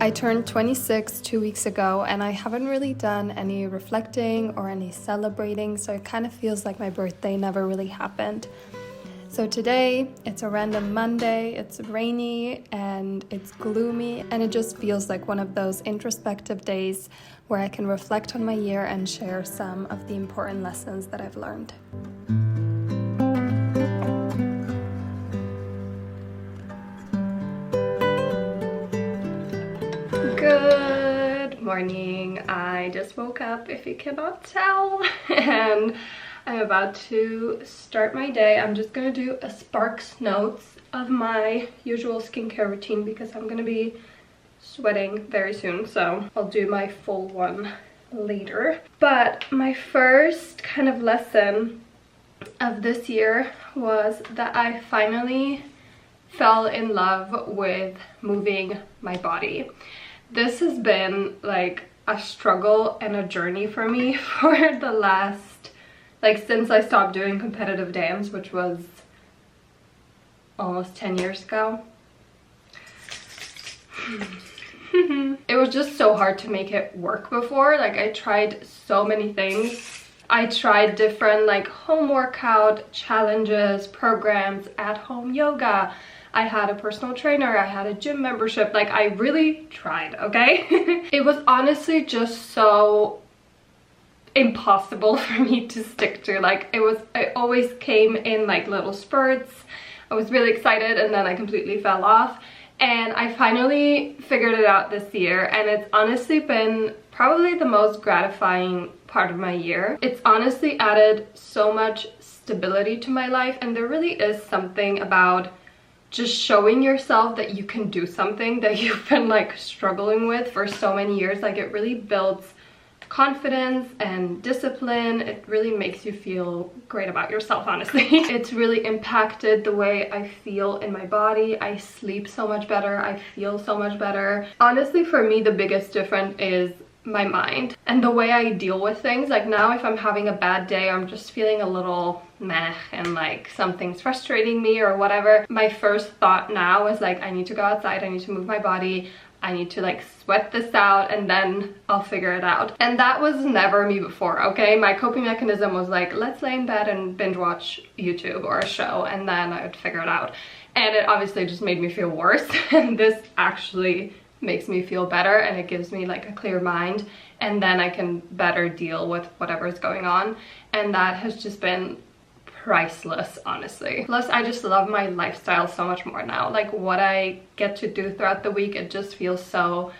I turned 26 2 weeks ago and I haven't really done any reflecting or any celebrating, so it kind of feels like my birthday never really happened. So today, it's a random Monday, it's rainy and it's gloomy, and it just feels like one of those introspective days where I can reflect on my year and share some of the important lessons that I've learned. Good morning. I just woke up, if you cannot tell, and I'm about to start my day. I'm just gonna do a sparks notes of my usual skincare routine because I'm gonna be sweating very soon, so I'll do my full one later. But my first kind of lesson of this year was that I finally fell in love with moving my body. This has been like a struggle and a journey for me for the last, like, since I stopped doing competitive dance, which was almost 10 years ago. It was just so hard to make it work before. Like, I tried so many things. I tried different like home workout challenges, programs, at-home yoga. I had a personal trainer, I had a gym membership. Like, I really tried, okay? It was honestly just so impossible for me to stick to. Like, it always came in like little spurts. I was really excited and then I completely fell off. And I finally figured it out this year, and it's honestly been probably the most gratifying part of my year. It's honestly added so much stability to my life, and there really is something about just showing yourself that you can do something that you've been like struggling with for so many years. Like, it really builds confidence and discipline. It really makes you feel great about yourself, honestly. It's really impacted the way I feel in my body. I sleep so much better, I feel so much better. Honestly, for me, the biggest difference is my mind and the way I deal with things. Like, now if I'm having a bad day, I'm just feeling a little meh and like something's frustrating me or whatever, my first thought now is like, I need to go outside, I need to move my body, I need to like sweat this out, and then I'll figure it out. And that was never me before, okay? My coping mechanism was like, let's lay in bed and binge watch YouTube or a show, and then I would figure it out. And it obviously just made me feel worse. And this actually makes me feel better, and it gives me like a clear mind, and then I can better deal with whatever is going on. And that has just been priceless, honestly. Plus, I just love my lifestyle so much more now. Like, what I get to do throughout the week, it just feels so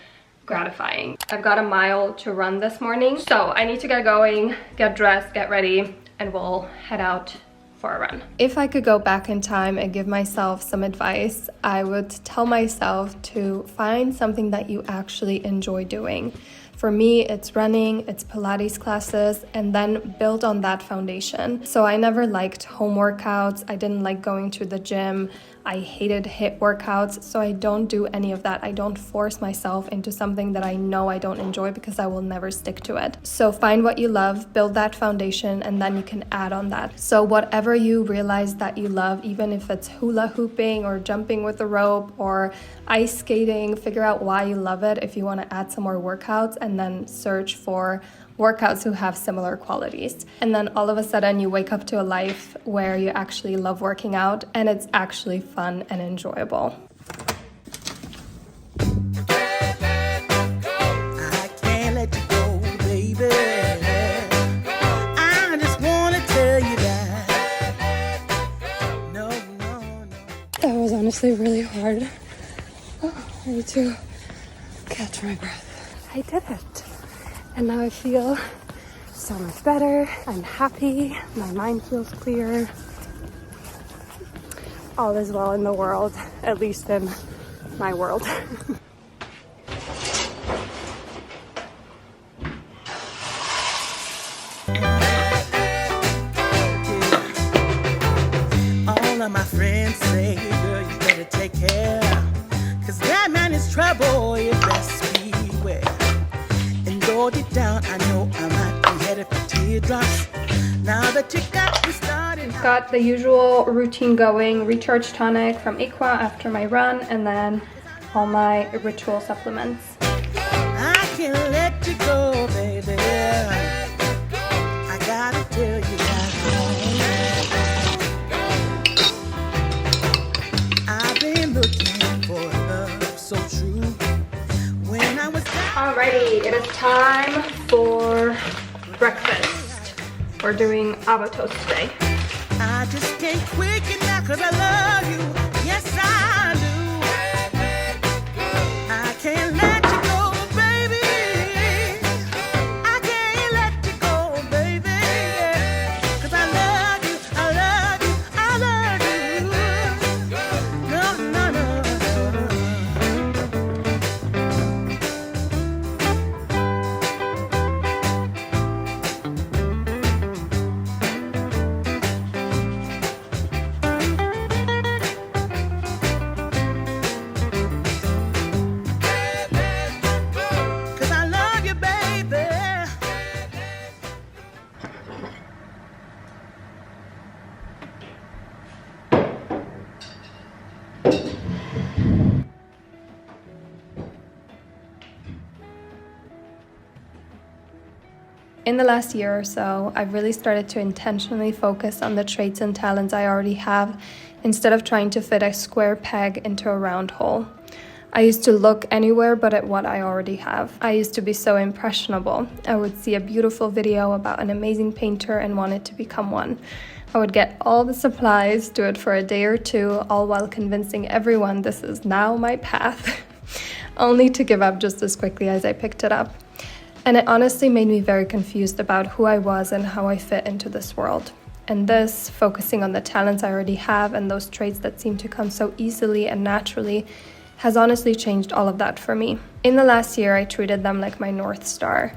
gratifying. I've got a mile to run this morning, so I need to get going, get dressed, get ready, and we'll head out for a run. If I could go back in time and give myself some advice, I would tell myself to find something that you actually enjoy doing. For me, it's running, it's Pilates classes, and then build on that foundation. So I never liked home workouts. I didn't like going to the gym. I hated HIIT workouts, so I don't do any of that. I don't force myself into something that I know I don't enjoy because I will never stick to it. So find what you love, build that foundation, and then you can add on that. So whatever you realize that you love, even if it's hula hooping or jumping with a rope or ice skating, figure out why you love it if you want to add some more workouts, and then search for workouts who have similar qualities. And then all of a sudden you wake up to a life where you actually love working out and it's actually fun and enjoyable. I can't let you go, baby. I just want to tell you that. No. That was honestly really hard. I need to catch my breath. I did it. And now I feel so much better. I'm happy. My mind feels clear. All is well in the world, at least in my world. All of my friends say, girl, you better take care. Cause that man is trouble, you best beware. And go deep down, I know I might be headed for teardrops. Now that you got me started. Got the usual routine going, recharge tonic from Erculj after my run, and then all my ritual supplements. can't let you go, baby. I gotta tell you that I've been looking for love so true. When I was down. Alrighty, it is time for breakfast. We're doing avocado toast today. I just can't quit you now 'cause I love you. Yes, I do. I can't let you go, baby. I can't let you go, baby. 'Cause I love you, I love you, I love you. No, no, no, In the last year or so, I've really started to intentionally focus on the traits and talents I already have instead of trying to fit a square peg into a round hole. I used to look anywhere but at what I already have. I used to be so impressionable. I would see a beautiful video about an amazing painter and wanted to become one. I would get all the supplies, do it for a day or two, all while convincing everyone this is now my path, only to give up just as quickly as I picked it up. And it honestly made me very confused about who I was and how I fit into this world. And this, focusing on the talents I already have and those traits that seem to come so easily and naturally, has honestly changed all of that for me. In the last year, I treated them like my North Star.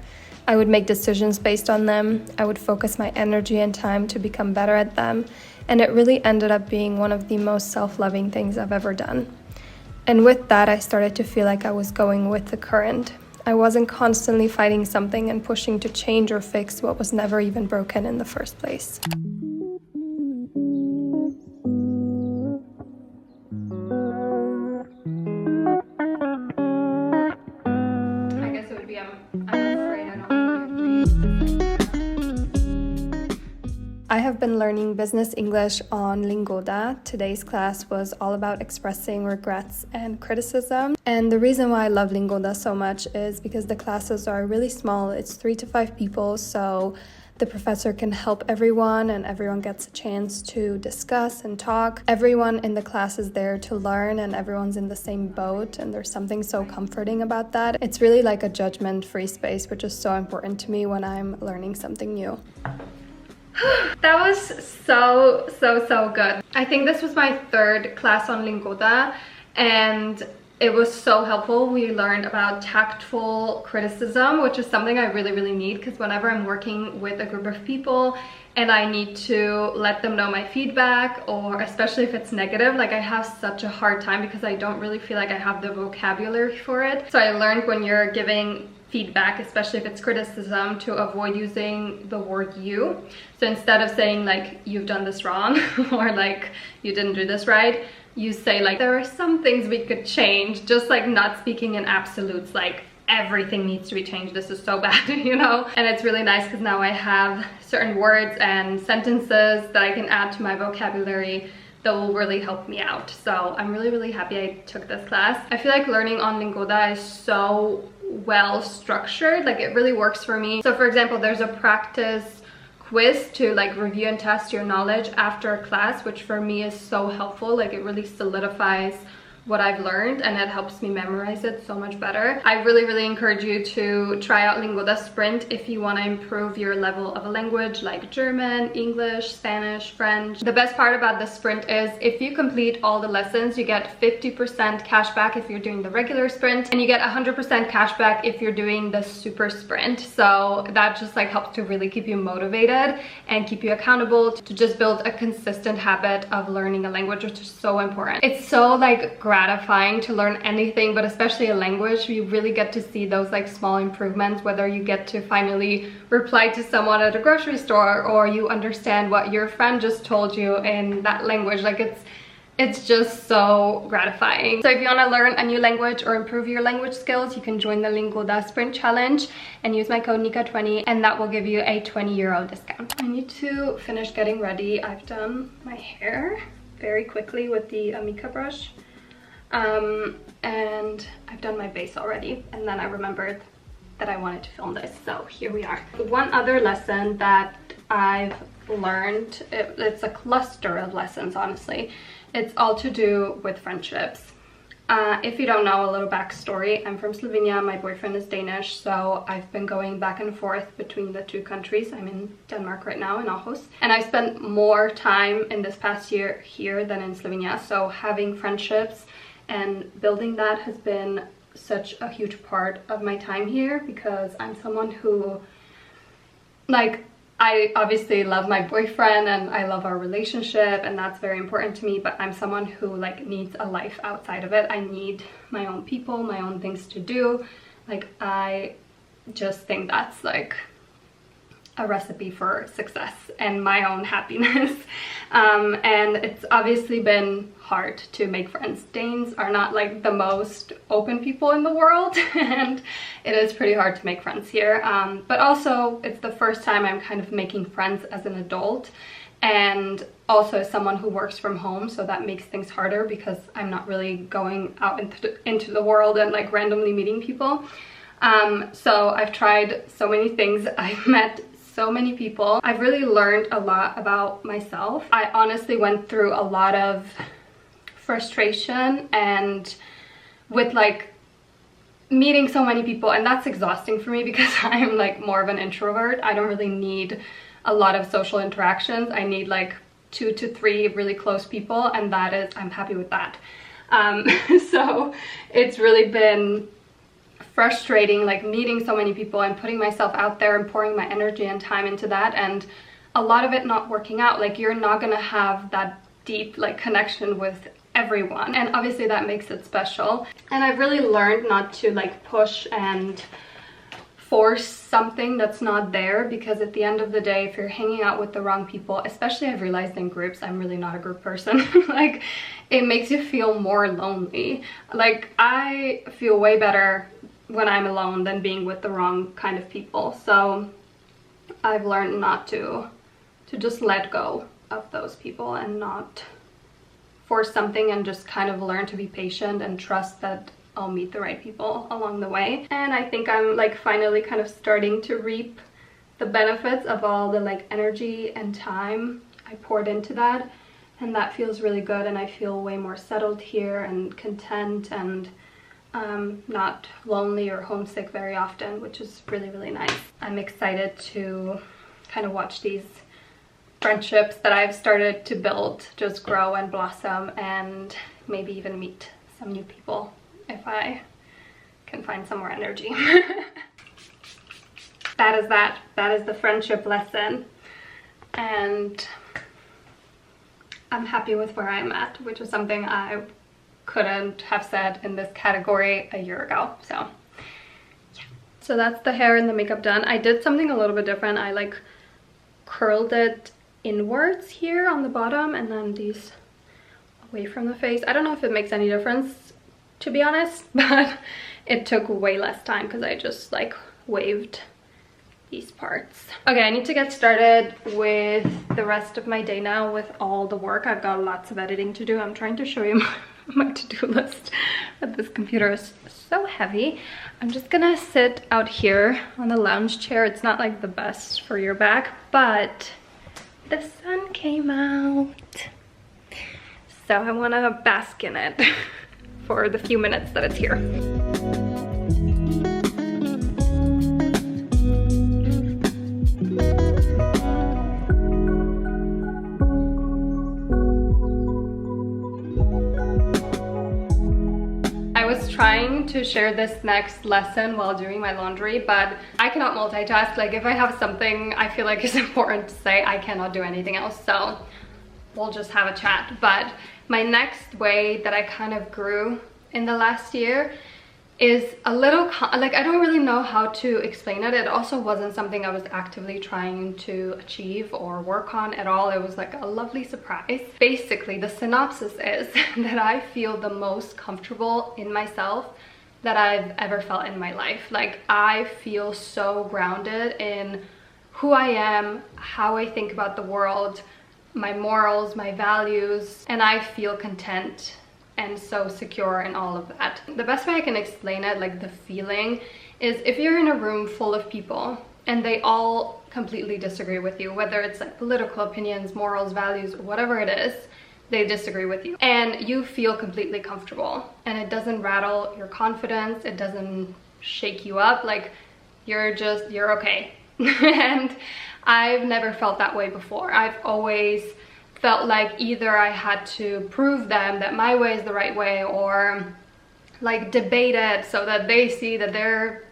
I would make decisions based on them. I would focus my energy and time to become better at them. And it really ended up being one of the most self-loving things I've ever done. And with that, I started to feel like I was going with the current. I wasn't constantly fighting something and pushing to change or fix what was never even broken in the first place. I guess it would be, I'm afraid I don't really agree. I have been learning business English on Lingoda. Today's class was all about expressing regrets and criticism. And the reason why I love Lingoda so much is because the classes are really small. It's 3 to 5 people, so the professor can help everyone and everyone gets a chance to discuss and talk. Everyone in the class is there to learn and everyone's in the same boat, and there's something so comforting about that. It's really like a judgment-free space, which is so important to me when I'm learning something new. That was so good. I think this was my 3rd class on Lingoda, and it was so helpful. We learned about tactful criticism, which is something I really need, because whenever I'm working with a group of people and I need to let them know my feedback, or especially if it's negative, like I have such a hard time because I don't really feel like I have the vocabulary for it. So I learned when you're giving feedback, especially if it's criticism, to avoid using the word you. So instead of saying like you've done this wrong or like you didn't do this right, you say like there are some things we could change, just like not speaking in absolutes like everything needs to be changed, this is so bad, you know. And it's really nice because now I have certain words and sentences that I can add to my vocabulary that will really help me out. So I'm really happy I took this class. I feel like learning on Lingoda is so well structured, like it really works for me. So for example, there's a practice quiz to like review and test your knowledge after a class, which for me is so helpful. Like it really solidifies what I've learned and it helps me memorize it so much better. I really encourage you to try out Lingoda Sprint if you want to improve your level of a language like German, English, Spanish, French. The best part about the sprint is if you complete all the lessons, you get 50% cash back if you're doing the regular sprint, and you get 100% cash back if you're doing the super sprint. So that just like helps to really keep you motivated and keep you accountable to just build a consistent habit of learning a language, which is so important. It's so like gratifying to learn anything, but especially a language. You really get to see those like small improvements, whether you get to finally reply to someone at a grocery store or you understand what your friend just told you in that language. Like it's just so gratifying. So if you want to learn a new language or improve your language skills, you can join the Linguda Sprint Challenge and use my code Nika20, and that will give you a 20 euro discount. I need to finish getting ready. I've done my hair very quickly with the Amica brush, and I've done my base already, and then I remembered that I wanted to film this, so here we are. One other lesson that I've learned, it's a cluster of lessons, honestly. It's all to do with friendships. If you don't know, a little backstory, I'm from Slovenia, my boyfriend is Danish, so I've been going back and forth between the two countries. I'm in Denmark right now, in Aarhus, and I spent more time in this past year here than in Slovenia, so having friendships and building that has been such a huge part of my time here, because I'm someone who, like, I obviously love my boyfriend and I love our relationship, and that's very important to me, but I'm someone who like needs a life outside of it. I need my own people, my own things to do. Like, I just think that's like a recipe for success and my own happiness. And it's obviously been hard to make friends. Danes are not like the most open people in the world, and it is pretty hard to make friends here. But also it's the first time I'm kind of making friends as an adult, and also as someone who works from home, so that makes things harder because I'm not really going out into the world and like randomly meeting people. So I've tried so many things. I've met so many people. I've really learned a lot about myself. I honestly went through a lot of frustration and with like meeting so many people, and that's exhausting for me because I'm like more of an introvert. I don't really need a lot of social interactions. I need like 2 to 3 really close people, and that is, I'm happy with that. So it's really been frustrating, like meeting so many people and putting myself out there and pouring my energy and time into that, and a lot of it not working out. Like, you're not gonna have that deep like connection with everyone, and obviously that makes it special. And I've really learned not to like push and force something that's not there, because at the end of the day, if you're hanging out with the wrong people, especially I've realized in groups, I'm really not a group person, like it makes you feel more lonely. Like, I feel way better when I'm alone than being with the wrong kind of people. So I've learned not to just let go of those people and not force something, and just kind of learn to be patient and trust that I'll meet the right people along the way. And I think I'm like finally kind of starting to reap the benefits of all the like energy and time I poured into that, and that feels really good, and I feel way more settled here and content, and not lonely or homesick very often, which is really, really nice. I'm excited to kind of watch these friendships that I've started to build just grow and blossom, and maybe even meet some new people if I can find some more energy. That is the friendship lesson, and I'm happy with where I'm at, which is something I couldn't have said in this category a year ago. So yeah, so that's the hair and the makeup done. I did something a little bit different. I like curled it inwards here on the bottom, and then these away from the face. I don't know if it makes any difference, to be honest, but it took way less time because I just like waved these parts. Okay, I need to get started with the rest of my day now with all the work. I've got lots of editing to do. I'm trying to show you my to-do list, but this computer is so heavy. I'm just gonna sit out here on the lounge chair. It's not like the best for your back, but the sun came out, so I want to bask in it for the few minutes that it's here. Trying to share this next lesson while doing my laundry, but I cannot multitask. Like, if I have something I feel like is important to say, I cannot do anything else, so we'll just have a chat. But my next way that I kind of grew in the last year is a little like, I don't really know how to explain it. It also wasn't something I was actively trying to achieve or work on at all. It was like a lovely surprise. Basically, the synopsis is that I feel the most comfortable in myself that I've ever felt in my life. Like, I feel so grounded in who I am, how I think about the world, my morals, my values, and I feel content and so secure in all of that. The best way I can explain it, like the feeling, is if you're in a room full of people and they all completely disagree with you, whether it's like political opinions, morals, values, whatever it is, they disagree with you, and you feel completely comfortable and it doesn't rattle your confidence, it doesn't shake you up, like you're okay. And I've never felt that way before. I've always felt like either I had to prove them that my way is the right way, or like debate it so that they see that they're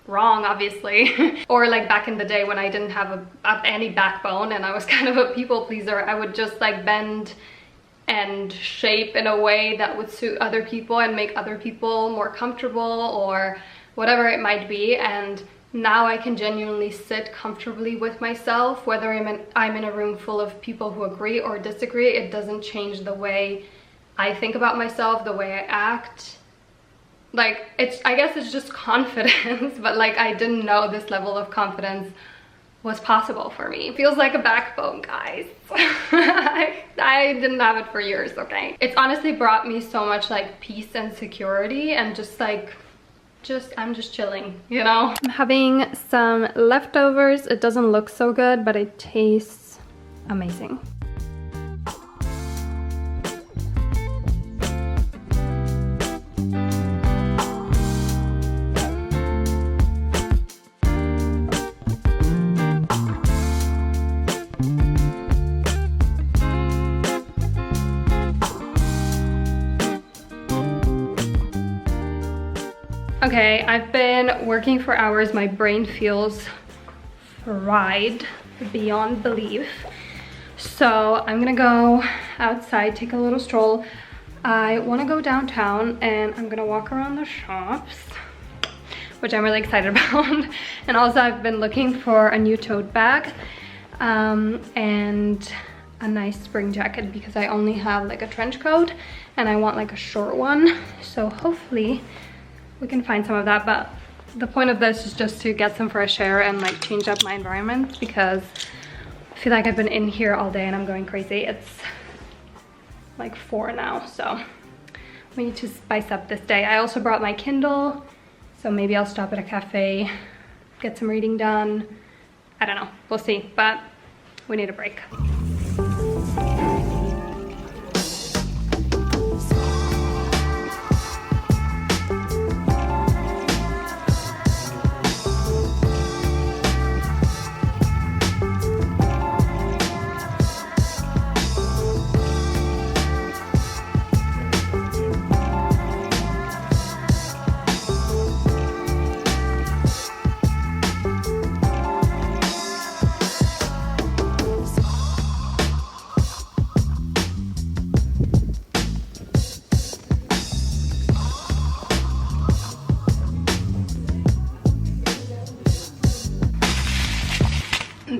wrong, obviously. Or like back in the day when I didn't have any backbone and I was kind of a people pleaser, I would just like bend and shape in a way that would suit other people and make other people more comfortable or whatever it might be. And now I can genuinely sit comfortably with myself, whether I'm in a room full of people who agree or disagree. It doesn't change the way I think about myself, the way I act. Like, I guess it's just confidence, but like I didn't know this level of confidence was possible for me. It feels like a backbone, guys. I didn't have it for years, okay? It's honestly brought me so much like peace and security, and just like I'm just chilling, you know? I'm having some leftovers. It doesn't look so good, but it tastes amazing. Okay, I've been working for hours. My brain feels fried beyond belief. So I'm gonna go outside, take a little stroll. I wanna go downtown and I'm gonna walk around the shops, which I'm really excited about. And also I've been looking for a new tote bag and a nice spring jacket, because I only have like a trench coat and I want like a short one. So hopefully we can find some of that, but the point of this is just to get some fresh air and like change up my environment, because I feel like I've been in here all day and I'm going crazy. It's like 4 now, so we need to spice up this day. I also brought my Kindle, so maybe I'll stop at a cafe, get some reading done. I don't know, we'll see, but we need a break.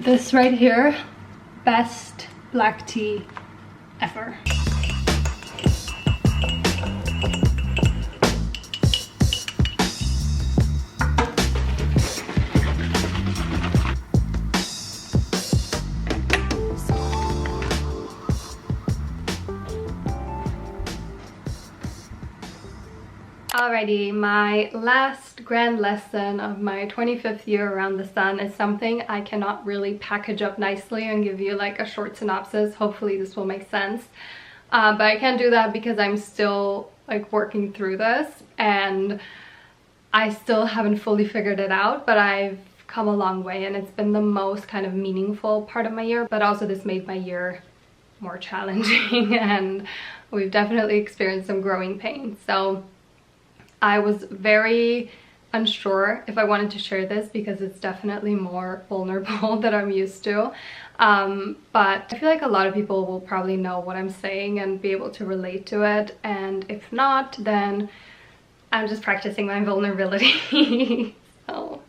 This right here, best black tea ever. Alrighty, my last grand lesson of my 25th year around the sun is something I cannot really package up nicely and give you like a short synopsis. Hopefully this will make sense. But I can't do that because I'm still like working through this and I still haven't fully figured it out, but I've come a long way and it's been the most kind of meaningful part of my year. But also this made my year more challenging and we've definitely experienced some growing pains. So I was very unsure if I wanted to share this because it's definitely more vulnerable than I'm used to. But I feel like a lot of people will probably know what I'm saying and be able to relate to it. And if not, then I'm just practicing my vulnerability. So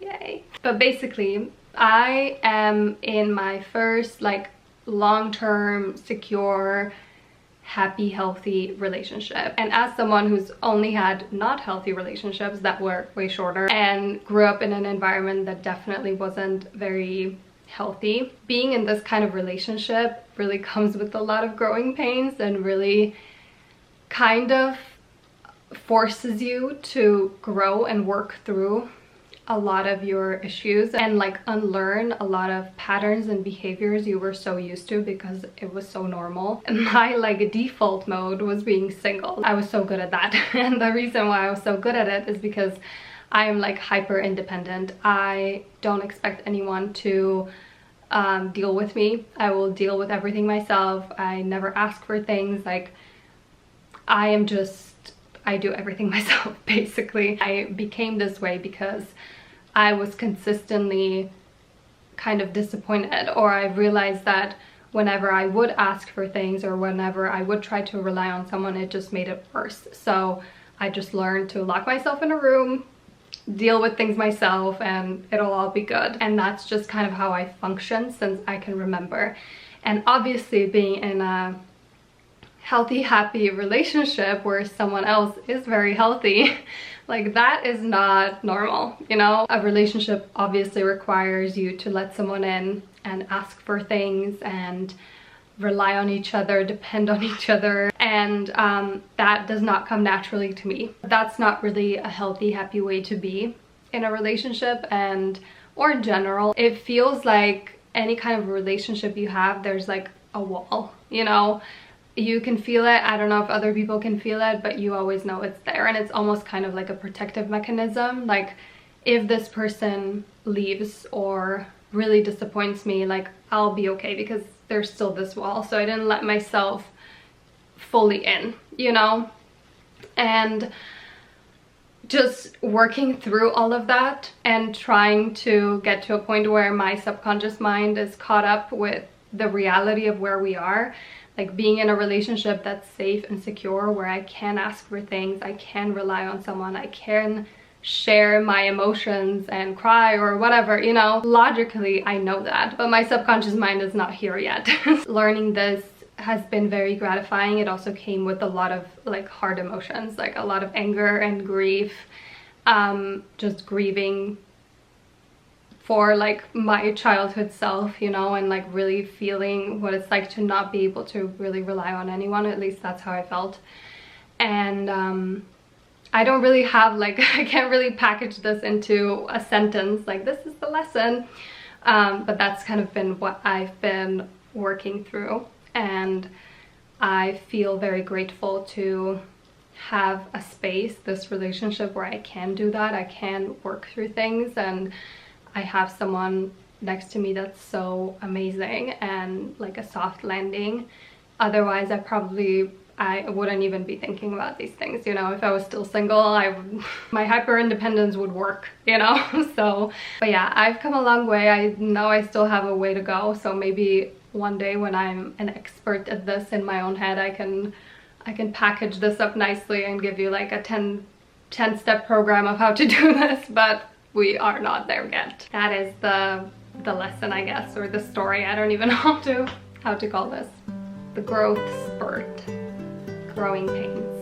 yay. But basically I am in my first like long-term, secure, happy, healthy relationship. And as someone who's only had not healthy relationships that were way shorter and grew up in an environment that definitely wasn't very healthy, being in this kind of relationship really comes with a lot of growing pains and really kind of forces you to grow and work through a lot of your issues and like unlearn a lot of patterns and behaviors you were so used to because it was so normal. And my like default mode was being single. I was so good at that. And the reason why I was so good at it is because I am like hyper independent. I don't expect anyone to deal with me. I will deal with everything myself. I never ask for things. Like I do everything myself basically. I became this way because I was consistently kind of disappointed, or I realized that whenever I would ask for things or whenever I would try to rely on someone, it just made it worse. So I just learned to lock myself in a room, deal with things myself, and it'll all be good. And that's just kind of how I function since I can remember. And obviously being in a healthy, happy relationship where someone else is very healthy, like that is not normal, you know? A relationship obviously requires you to let someone in and ask for things and rely on each other, depend on each other, and that does not come naturally to me. That's not really a healthy, happy way to be in a relationship, and or in general. It feels like any kind of relationship you have, there's like a wall, you know? You can feel it. I don't know if other people can feel it, but you always know it's there, and it's almost kind of like a protective mechanism. Like if this person leaves or really disappoints me, like I'll be okay because there's still this wall. So I didn't let myself fully in, you know? And just working through all of that and trying to get to a point where my subconscious mind is caught up with the reality of where we are. Like being in a relationship that's safe and secure, where I can ask for things, I can rely on someone, I can share my emotions and cry or whatever, you know. Logically, I know that, but my subconscious mind is not here yet. Learning this has been very gratifying. It also came with a lot of like hard emotions, like a lot of anger and grief, just grieving for like my childhood self, you know, and like really feeling what it's like to not be able to really rely on anyone. At least that's how I felt. And I don't really have like, I can't really package this into a sentence like this is the lesson, but that's kind of been what I've been working through. And I feel very grateful to have a space, this relationship where I can do that. I can work through things, and I have someone next to me that's so amazing and like a soft landing. Otherwise I wouldn't even be thinking about these things, you know. If I was still single, my hyper independence would work, you know. So but yeah, I've come a long way. I know I still have a way to go, so maybe one day when I'm an expert at this in my own head, I can package this up nicely and give you like a 10-step program of how to do this, but we are not there yet. That is the lesson, I guess, or the story. I don't even know how to call this. The growth spurt. Growing pains.